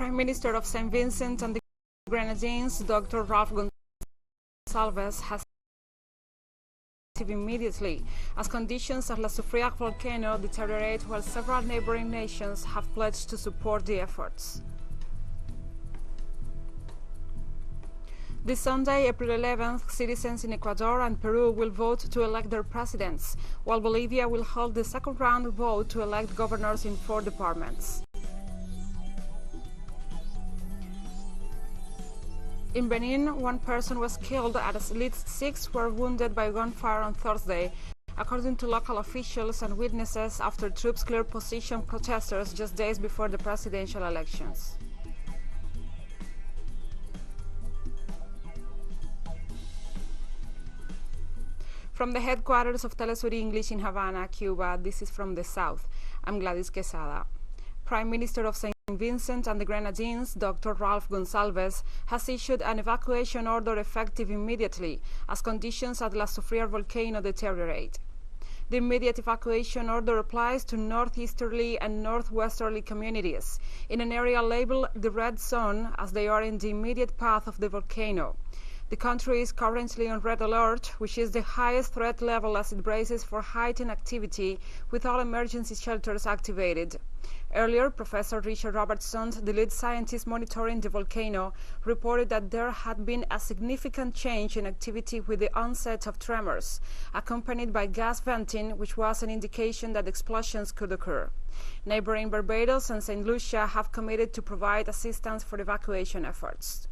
Prime Minister of St. Vincent and the Grenadines, Dr. Ralph Gonsalves, has immediately as conditions at La Soufrière volcano deteriorate while several neighboring nations have pledged to support the efforts. This Sunday, April 11th, citizens in Ecuador and Peru will vote to elect their presidents, while Bolivia will hold the second round vote to elect governors in 4 departments. In Benin, 1 person was killed and at least 6 were wounded by gunfire on Thursday, according to local officials and witnesses after troops cleared position protesters just days before the presidential elections. From the headquarters of TeleSUR English in Havana, Cuba, this is From the South. I'm Gladys Quesada. Prime Minister of St. Vincent and the Grenadines, Dr. Ralph Gonsalves, has issued an evacuation order effective immediately as conditions at La Soufrière volcano deteriorate. The immediate evacuation order applies to northeasterly and northwesterly communities in an area labeled the Red Zone, as they are in the immediate path of the volcano. The country is currently on red alert, which is the highest threat level as it braces for heightened activity, with all emergency shelters activated. Earlier, Professor Richard Robertson, the lead scientist monitoring the volcano, reported that there had been a significant change in activity with the onset of tremors, accompanied by gas venting, which was an indication that explosions could occur. Neighboring Barbados and St. Lucia have committed to provide assistance for evacuation efforts.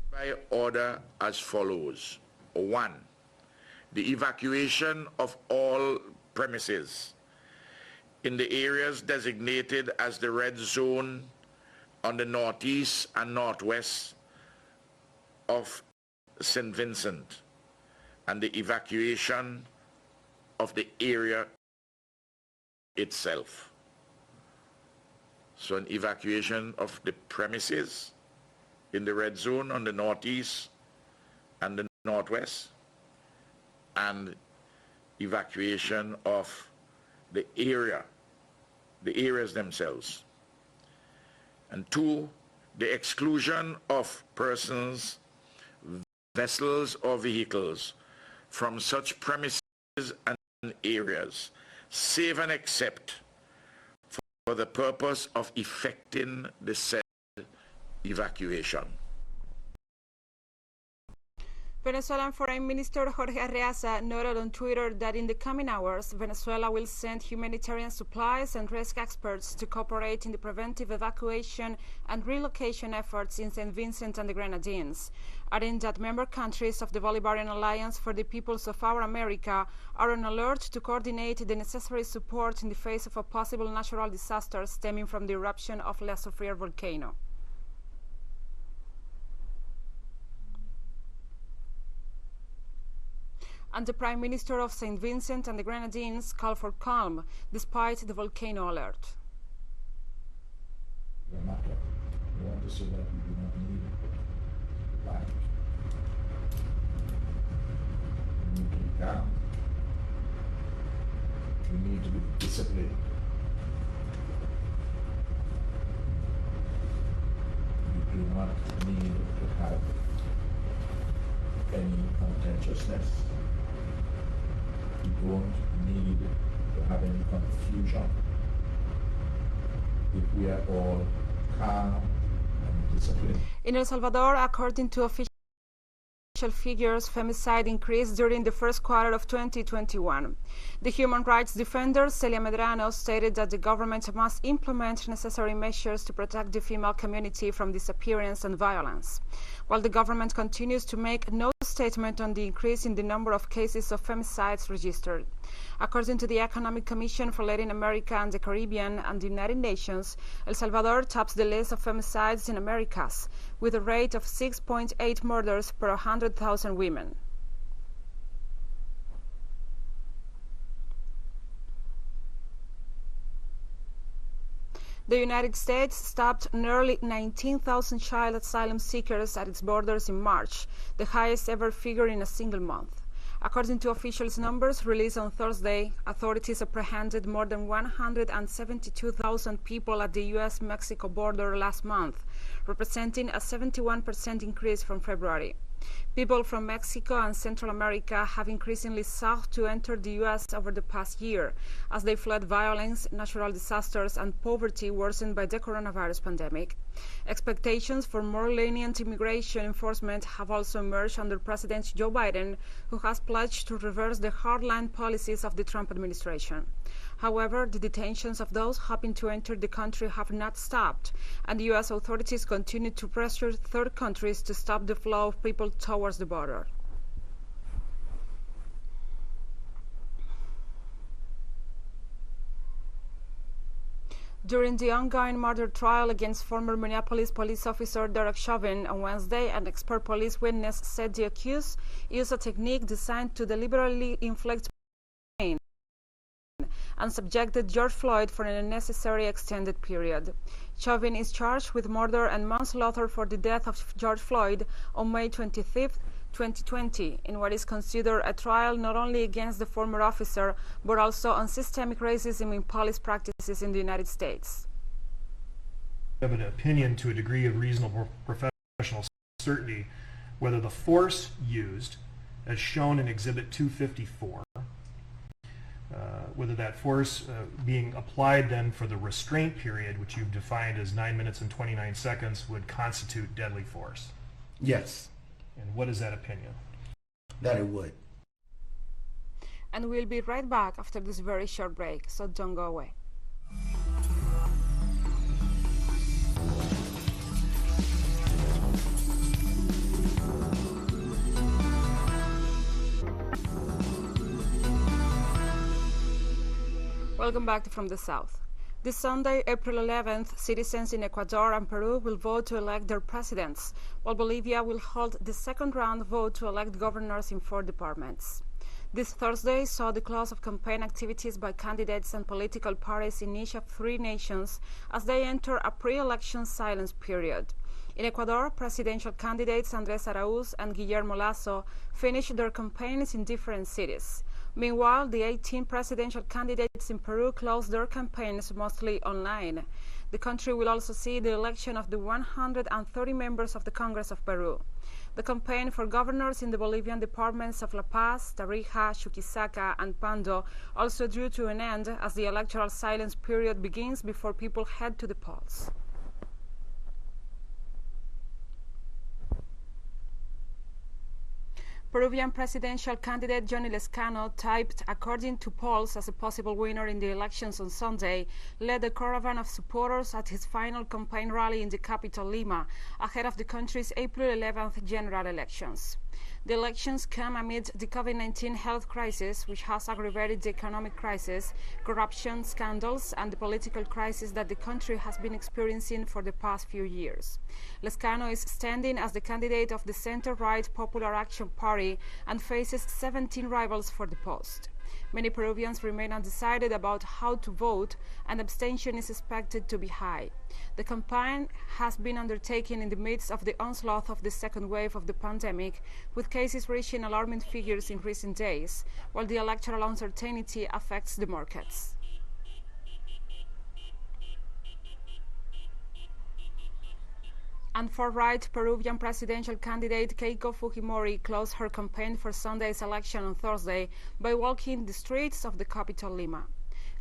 By order as follows. 1. The evacuation of all premises in the areas designated as the red zone on the northeast and northwest of St. Vincent, and the evacuation of the area itself. So an evacuation of the premises in the red zone on the northeast and the northwest, and evacuation of the areas themselves. And 2, the exclusion of persons, vessels or vehicles from such premises and areas, save and except for the purpose of effecting the said evacuation. Venezuelan Foreign Minister Jorge Arreaza noted on Twitter that in the coming hours, Venezuela will send humanitarian supplies and rescue experts to cooperate in the preventive evacuation and relocation efforts in St. Vincent and the Grenadines, adding that member countries of the Bolivarian Alliance for the Peoples of Our America are on alert to coordinate the necessary support in the face of a possible natural disaster stemming from the eruption of La Soufrière volcano. And the Prime Minister of St. Vincent and the Grenadines called for calm despite the volcano alert. We want to say that we do not need violence. We need to be calm. We need to be disciplined. We do not need to have any contentiousness. We don't need to have any confusion if we are all calm and disciplined. In El Salvador, according to official figures, femicide increased during the first quarter of 2021. The human rights defender Celia Medrano stated that the government must implement necessary measures to protect the female community from disappearance and violence, while the government continues to make no statement on the increase in the number of cases of femicides registered. According to the Economic Commission for Latin America and the Caribbean and the United Nations, El Salvador tops the list of femicides in Americas, with a rate of 6.8 murders per 100,000 women. The United States stopped nearly 19,000 child asylum seekers at its borders in March, the highest ever figure in a single month. According to officials' numbers released on Thursday, authorities apprehended more than 172,000 people at the U.S.-Mexico border last month, representing a 71% increase from February. People from Mexico and Central America have increasingly sought to enter the U.S. over the past year as they fled violence, natural disasters, and poverty worsened by the coronavirus pandemic. Expectations for more lenient immigration enforcement have also emerged under President Joe Biden, who has pledged to reverse the hardline policies of the Trump administration. However, the detentions of those hoping to enter the country have not stopped, and the U.S. authorities continue to pressure third countries to stop the flow of people towards the border. During the ongoing murder trial against former Minneapolis police officer Derek Chauvin on Wednesday, an expert police witness said the accused used a technique designed to deliberately inflict pain and subjected George Floyd for an unnecessary extended period. Chauvin is charged with murder and manslaughter for the death of George Floyd on May 25, 2020, in what is considered a trial not only against the former officer, but also on systemic racism in police practices in the United States. Have an opinion to a degree of reasonable professional certainty whether the force used, as shown in Exhibit 254, whether that force being applied then for the restraint period, which you've defined as 9 minutes and 29 seconds, would constitute deadly force. Yes. And what is that opinion? That it would. And we'll be right back after this very short break, so don't go away. Welcome back to From the South. This Sunday, April 11th, citizens in Ecuador and Peru will vote to elect their presidents, while Bolivia will hold the second round vote to elect governors in 4 departments. This Thursday saw the close of campaign activities by candidates and political parties in each of 3 nations as they enter a pre-election silence period. In Ecuador, presidential candidates Andrés Araúz and Guillermo Lasso finished their campaigns in different cities. Meanwhile, the 18 presidential candidates in Peru closed their campaigns mostly online. The country will also see the election of the 130 members of the Congress of Peru. The campaign for governors in the Bolivian departments of La Paz, Tarija, Chuquisaca, and Pando also drew to an end as the electoral silence period begins before people head to the polls. Peruvian presidential candidate Johnny Lescano, typed according to polls as a possible winner in the elections on Sunday, led a caravan of supporters at his final campaign rally in the capital Lima, ahead of the country's April 11th general elections. The elections come amid the COVID-19 health crisis, which has aggravated the economic crisis, corruption scandals, and the political crisis that the country has been experiencing for the past few years. Lescano is standing as the candidate of the center-right Popular Action Party and faces 17 rivals for the post. Many Peruvians remain undecided about how to vote, and abstention is expected to be high. The campaign has been undertaken in the midst of the onslaught of the second wave of the pandemic, with cases reaching alarming figures in recent days, while the electoral uncertainty affects the markets. And far-right Peruvian presidential candidate Keiko Fujimori closed her campaign for Sunday's election on Thursday by walking the streets of the capital Lima.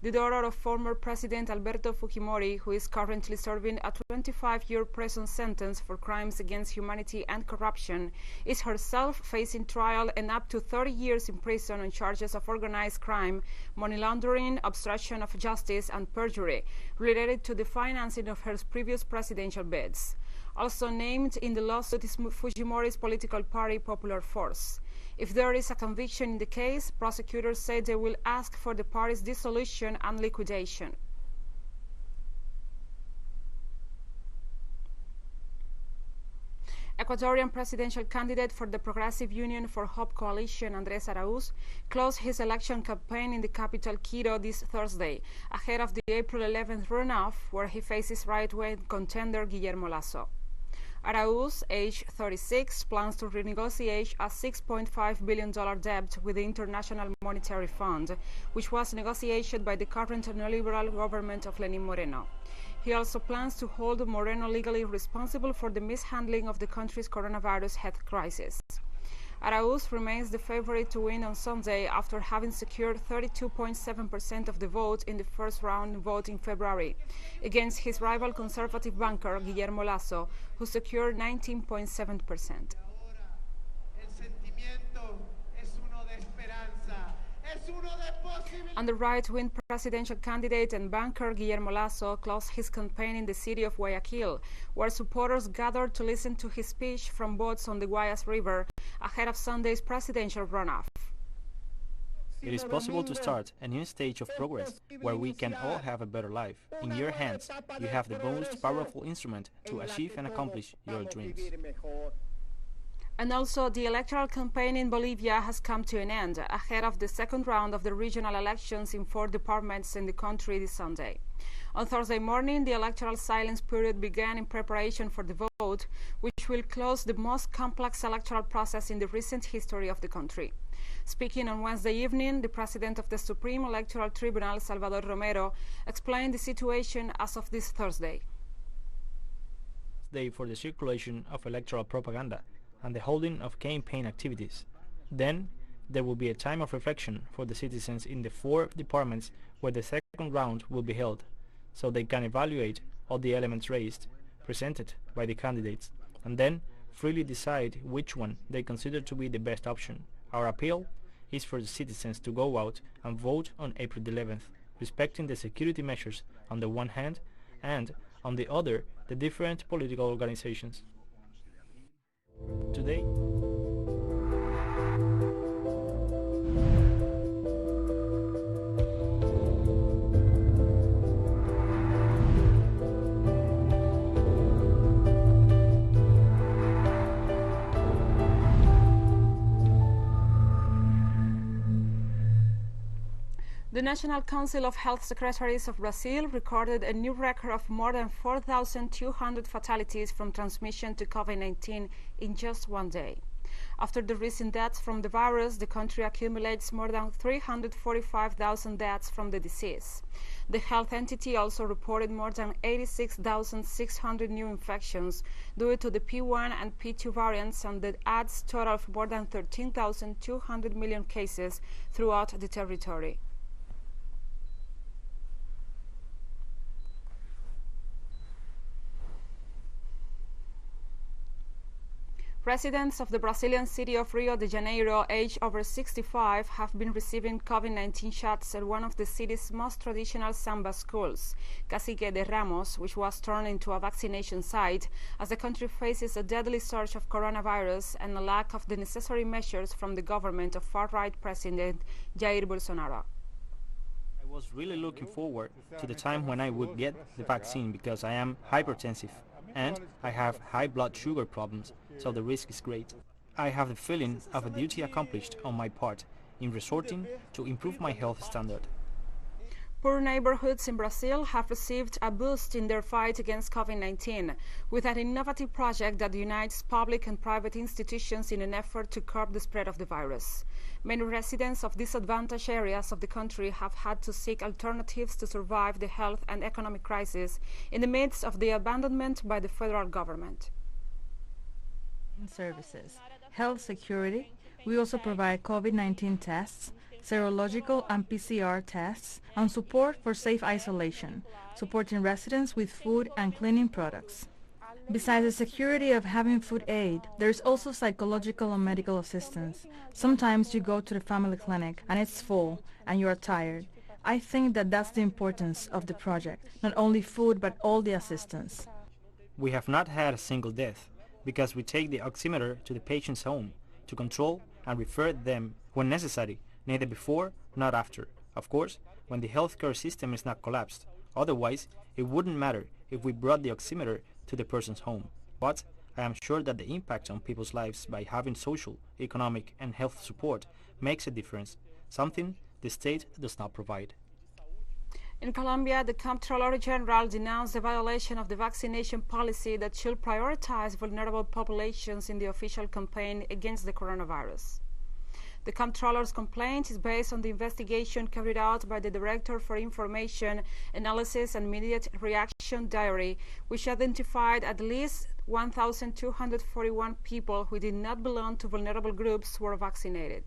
The daughter of former President Alberto Fujimori, who is currently serving a 25-year prison sentence for crimes against humanity and corruption, is herself facing trial and up to 30 years in prison on charges of organized crime, money laundering, obstruction of justice, and perjury related to the financing of her previous presidential bids. Also named in the lawsuit is Fujimori's political party, Popular Force. If there is a conviction in the case, prosecutors say they will ask for the party's dissolution and liquidation. Ecuadorian presidential candidate for the Progressive Union for Hope coalition, Andrés Araúz, closed his election campaign in the capital Quito this Thursday, ahead of the April 11th runoff, where he faces right-wing contender Guillermo Lasso. Arauz, age 36, plans to renegotiate a $6.5 billion debt with the International Monetary Fund, which was negotiated by the current neoliberal government of Lenin Moreno. He also plans to hold Moreno legally responsible for the mishandling of the country's coronavirus health crisis. Arauz remains the favorite to win on Sunday after having secured 32.7% of the vote in the first round vote in February, against his rival conservative banker Guillermo Lasso, who secured 19.7%. And the right-wing presidential candidate and banker Guillermo Lasso closed his campaign in the city of Guayaquil, where supporters gathered to listen to his speech from boats on the Guayas River ahead of Sunday's presidential runoff. It is possible to start a new stage of progress where we can all have a better life. In your hands, you have the most powerful instrument to achieve and accomplish your dreams. And also, the electoral campaign in Bolivia has come to an end, ahead of the second round of the regional elections in 4 departments in the country this Sunday. On Thursday morning, the electoral silence period began in preparation for the vote, which will close the most complex electoral process in the recent history of the country. Speaking on Wednesday evening, the president of the Supreme Electoral Tribunal, Salvador Romero, explained the situation as of this Thursday. Day for the circulation of electoral propaganda and the holding of campaign activities. Then, there will be a time of reflection for the citizens in the 4 departments where the second round will be held, so they can evaluate all the elements raised, presented by the candidates, and then freely decide which one they consider to be the best option. Our appeal is for the citizens to go out and vote on April 11th, respecting the security measures on the one hand, and on the other, the different political organizations. Today, the National Council of Health Secretaries of Brazil recorded a new record of more than 4,200 fatalities from transmission to COVID-19 in just one day. After the recent deaths from the virus, the country accumulates more than 345,000 deaths from the disease. The health entity also reported more than 86,600 new infections due to the P1 and P2 variants, and that adds a total of more than 13,200 million cases throughout the territory. Residents of the Brazilian city of Rio de Janeiro, aged over 65, have been receiving COVID-19 shots at one of the city's most traditional samba schools, Cacique de Ramos, which was turned into a vaccination site as the country faces a deadly surge of coronavirus and a lack of the necessary measures from the government of far-right President Jair Bolsonaro. I was really looking forward to the time when I would get the vaccine because I am hypertensive and I have high blood sugar problems, so the risk is great. I have the feeling of a duty accomplished on my part in resorting to improve my health standard. Poor neighborhoods in Brazil have received a boost in their fight against COVID-19 with an innovative project that unites public and private institutions in an effort to curb the spread of the virus. Many residents of disadvantaged areas of the country have had to seek alternatives to survive the health and economic crisis in the midst of the abandonment by the federal government. Services, health security. We also provide COVID-19 tests, serological and PCR tests, and support for safe isolation, supporting residents with food and cleaning products. Besides the security of having food aid, there is also psychological and medical assistance. Sometimes you go to the family clinic and it's full and you are tired. I think that that's the importance of the project, not only food but all the assistance. We have not had a single death because we take the oximeter to the patient's home to control and refer them when necessary, neither before nor after. Of course, when the healthcare system is not collapsed. Otherwise, it wouldn't matter if we brought the oximeter to the person's home. But I am sure that the impact on people's lives by having social, economic and health support makes a difference, something the state does not provide. In Colombia, the Comptroller General denounced the violation of the vaccination policy that should prioritize vulnerable populations in the official campaign against the coronavirus. The Comptroller's complaint is based on the investigation carried out by the Director for Information, Analysis and Immediate Reaction Diary, which identified at least 1,241 people who did not belong to vulnerable groups who were vaccinated.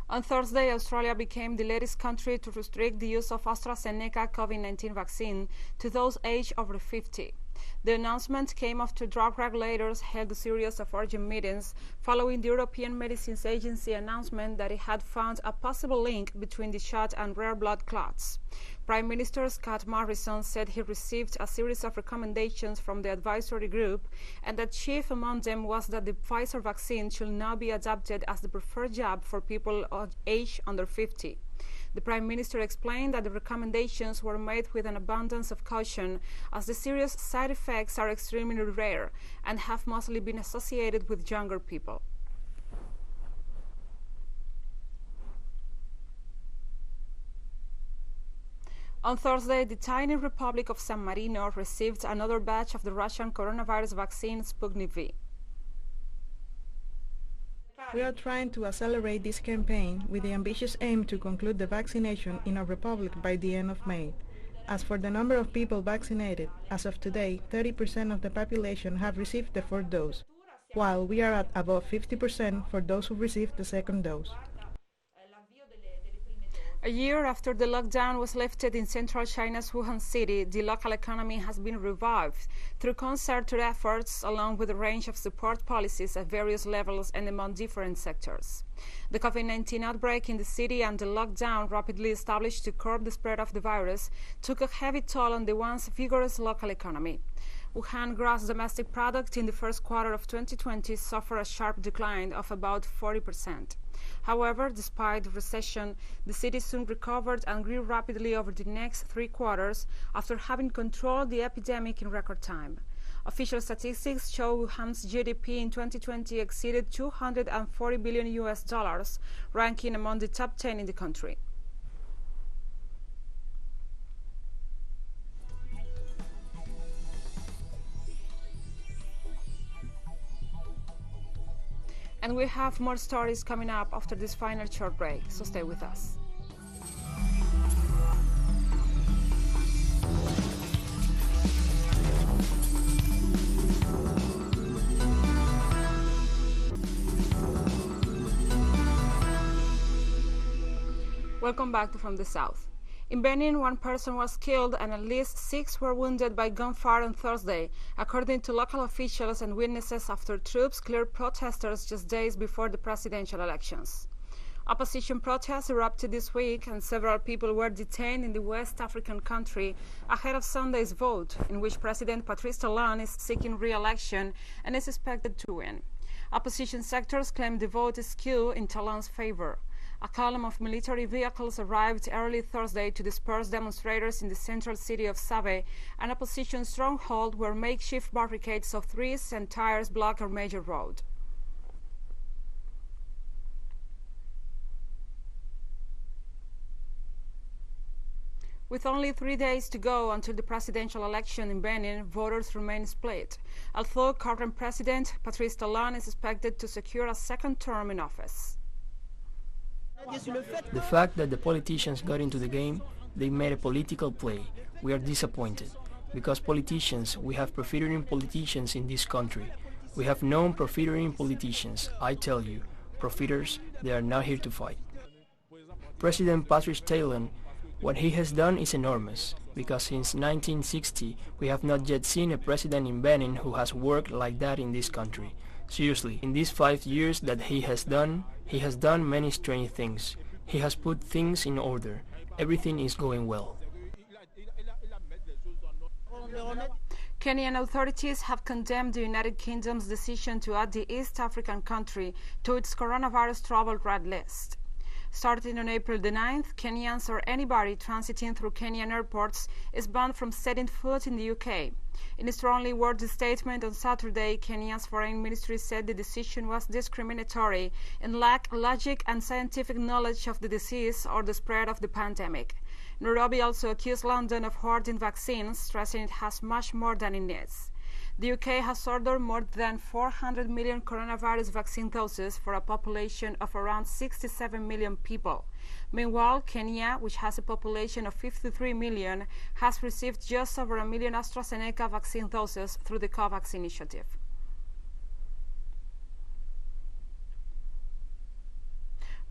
On Thursday, Australia became the latest country to restrict the use of AstraZeneca COVID-19 vaccine to those aged over 50. The announcement came after drug regulators held a series of urgent meetings following the European Medicines Agency announcement that it had found a possible link between the shot and rare blood clots. Prime Minister Scott Morrison said he received a series of recommendations from the advisory group, and that chief among them was that the Pfizer vaccine should now be adopted as the preferred jab for people aged under 50. The Prime Minister explained that the recommendations were made with an abundance of caution, as the serious side effects are extremely rare and have mostly been associated with younger people. On Thursday, the tiny Republic of San Marino received another batch of the Russian coronavirus vaccine Sputnik V. We are trying to accelerate this campaign with the ambitious aim to conclude the vaccination in our republic by the end of May. As for the number of people vaccinated, as of today, 30% of the population have received the fourth dose, while we are at above 50% for those who received the second dose. A year after the lockdown was lifted in central China's Wuhan city, the local economy has been revived through concerted efforts along with a range of support policies at various levels and among different sectors. The COVID-19 outbreak in the city and the lockdown rapidly established to curb the spread of the virus took a heavy toll on the once vigorous local economy. Wuhan gross domestic product in the first quarter of 2020 suffered a sharp decline of about 40%. However, despite the recession, the city soon recovered and grew rapidly over the next 3 quarters after having controlled the epidemic in record time. Official statistics show Wuhan's GDP in 2020 exceeded $240 billion, ranking among the top 10 in the country. And we have more stories coming up after this final short break, so stay with us. Welcome back to From the South. In Benin, 1 person was killed and at least 6 were wounded by gunfire on Thursday, according to local officials and witnesses, after troops cleared protesters just days before the presidential elections. Opposition protests erupted this week and several people were detained in the West African country ahead of Sunday's vote, in which President Patrice Talon is seeking re-election and is expected to win. Opposition sectors claim the vote is skewed in Talon's favor. A column of military vehicles arrived early Thursday to disperse demonstrators in the central city of Save, an opposition stronghold where makeshift barricades of trees and tires block a major road. With only 3 days to go until the presidential election in Benin, voters remain split, although current President Patrice Talon is expected to secure a second term in office. The fact that the politicians got into the game, they made a political play. We are disappointed. Because politicians, we have profiteering politicians in this country. We have known profiteering politicians. I tell you, profiteers, they are not here to fight. President Patrice Talon, what he has done is enormous, because since 1960, we have not yet seen a president in Benin who has worked like that in this country. Seriously, in these 5 years that he has done many strange things. He has put things in order. Everything is going well. Kenyan authorities have condemned the United Kingdom's decision to add the East African country to its coronavirus trouble red list. Starting on April the 9th, Kenyans or anybody transiting through Kenyan airports is banned from setting foot in the UK. In a strongly worded statement on Saturday, Kenya's foreign ministry said the decision was discriminatory and lacked logic and scientific knowledge of the disease or the spread of the pandemic. Nairobi also accused London of hoarding vaccines, stressing it has much more than it needs. The UK has ordered more than 400 million coronavirus vaccine doses for a population of around 67 million people. Meanwhile, Kenya, which has a population of 53 million, has received just over 1 million AstraZeneca vaccine doses through the COVAX initiative.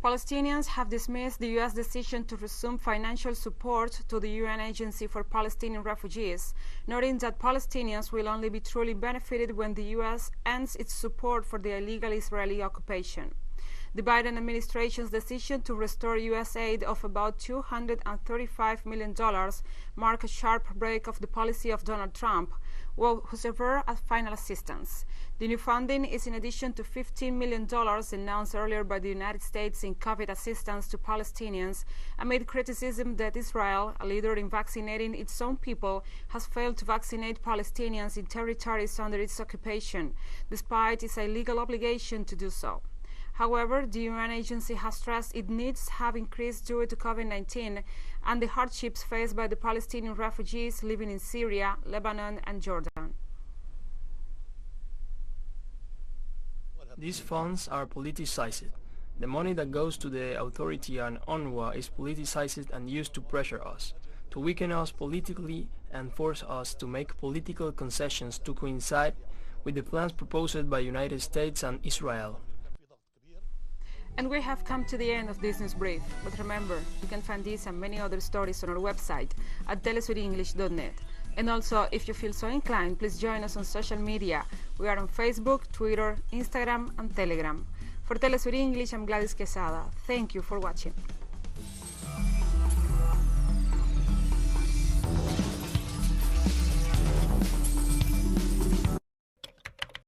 Palestinians have dismissed the U.S. decision to resume financial support to the UN Agency for Palestinian Refugees, noting that Palestinians will only be truly benefited when the U.S. ends its support for the illegal Israeli occupation. The Biden administration's decision to restore U.S. aid of about $235 million marked a sharp break of the policy of Donald Trump, who severed final assistance. The new funding is in addition to $15 million announced earlier by the United States in COVID assistance to Palestinians amid criticism that Israel, a leader in vaccinating its own people, has failed to vaccinate Palestinians in territories under its occupation, despite its illegal obligation to do so. However, the UN agency has stressed its needs have increased due to COVID-19 and the hardships faced by the Palestinian refugees living in Syria, Lebanon, and Jordan. These funds are politicized. The money that goes to the authority and UNRWA is politicized and used to pressure us, to weaken us politically and force us to make political concessions to coincide with the plans proposed by the United States and Israel. And we have come to the end of this news brief, but remember, you can find these and many other stories on our website at telesurenglish.net. And also, if you feel so inclined, please join us on social media. We are on Facebook, Twitter, Instagram, and Telegram. For TeleSUR English, I'm Gladys Quesada. Thank you for watching.